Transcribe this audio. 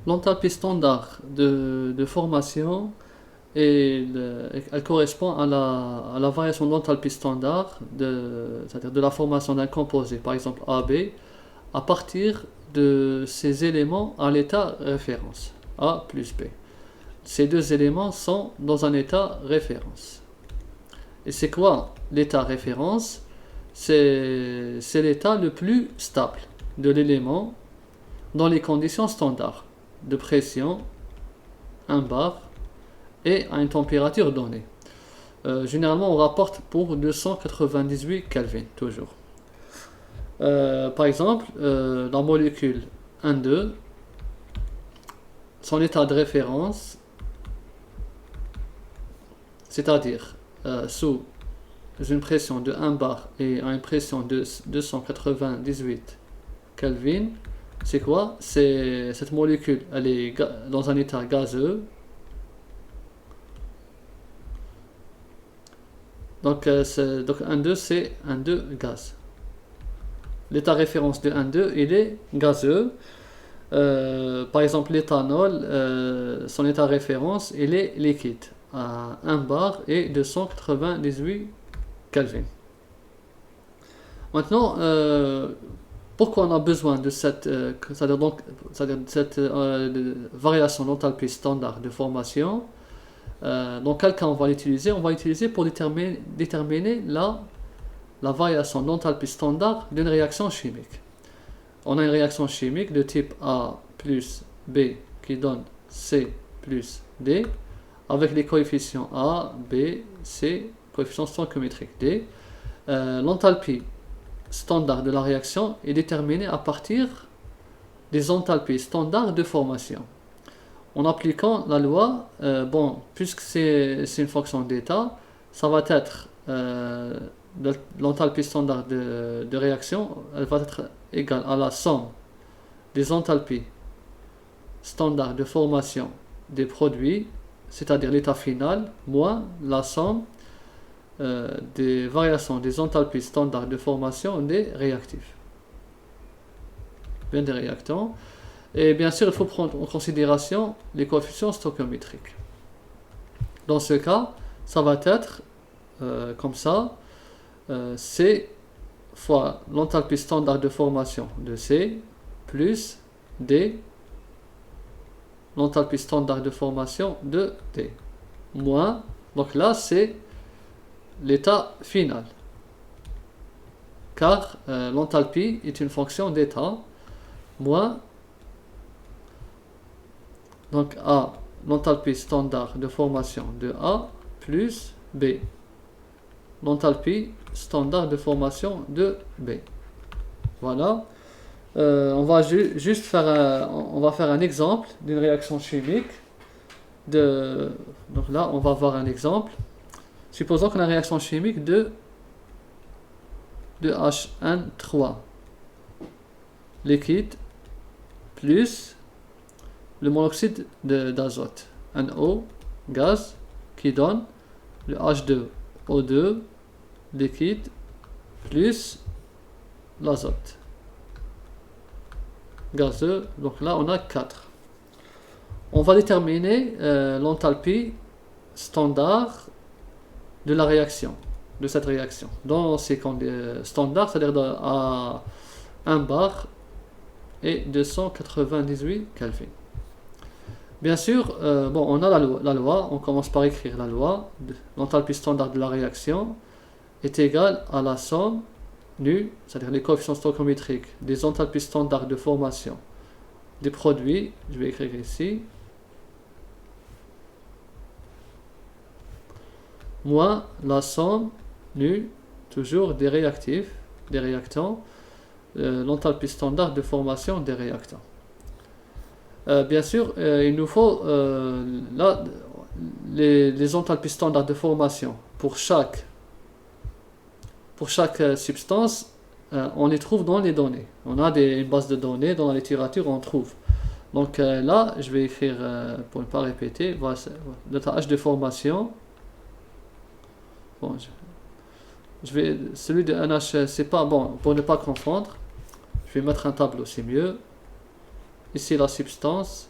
L'enthalpie standard de formation, elle correspond à la variation d'enthalpie standard, c'est-à-dire de la formation d'un composé, par exemple AB, à partir de ces éléments à l'état référence, A plus B. Ces deux éléments sont dans un état référence. Et c'est quoi l'état référence? C'est l'état le plus stable de l'élément dans les conditions standards de pression, 1 bar, et à une température donnée. Généralement, on rapporte pour 298 Kelvin, toujours. Par exemple, la molécule 1,2, son état de référence, c'est-à-dire sous une pression de 1 bar et à une pression de 298 Kelvin, c'est quoi? C'est cette molécule, elle est dans un état gazeux. Donc 1,2 c'est 1,2 gaz. L'état référence de 1,2 il est gazeux. Par exemple l'éthanol, son état référence il est liquide à 1 bar et 298 Kelvin. Maintenant, pourquoi on a besoin de cette, variation d'enthalpie standard de formation? Dans quel cas on va l'utiliser? On va l'utiliser pour déterminer la variation d'enthalpie standard d'une réaction chimique. On a une réaction chimique de type A plus B qui donne C plus D avec les coefficients A, B, C, coefficient stoichiométrique D. L'enthalpie standard de la réaction est déterminée à partir des enthalpies standards de formation. En appliquant la loi, puisque c'est une fonction d'état, ça va être l'enthalpie standard de réaction, elle va être égale à la somme des enthalpies standards de formation des produits, c'est-à-dire l'état final, moins la somme des variations des enthalpies standards de formation des réactifs, bien des réactants. Et bien sûr, il faut prendre en considération les coefficients stoichiométriques. Dans ce cas, ça va être comme ça, C fois l'enthalpie standard de formation de C plus D, l'enthalpie standard de formation de D, moins, donc là c'est l'état final, car l'enthalpie est une fonction d'état, moins, donc A, l'enthalpie standard de formation de A, plus B, l'enthalpie standard de formation de B. Voilà. On va juste faire un exemple d'une réaction chimique. Donc là, on va voir un exemple. Supposons qu'on a une réaction chimique de H1,3 liquide plus le monoxyde d'azote, NO, gaz, qui donne le H2O2 liquide plus l'azote gazeux. Donc là, on a 4. On va déterminer l'enthalpie standard de la réaction, de cette réaction. Dans ces standards, c'est-à-dire à 1 bar et 298 Kelvin. Bien sûr, on a la loi, on commence par écrire la loi. L'enthalpie standard de la réaction est égale à la somme nu, c'est-à-dire les coefficients stoichiométriques des enthalpies standards de formation des produits, je vais écrire ici, moins la somme nu, toujours des réactifs, des réactants, l'enthalpie standard de formation des réactants. Bien sûr, il nous faut là les enthalpies standards de formation pour chaque substance, on les trouve dans les données. On a une base de données, dans la littérature on trouve. Donc là, je vais écrire, pour ne pas répéter, voilà, l'état H de formation. Bon, celui de NH, c'est pas bon, pour ne pas confondre, je vais mettre un tableau, c'est mieux. Ici la substance,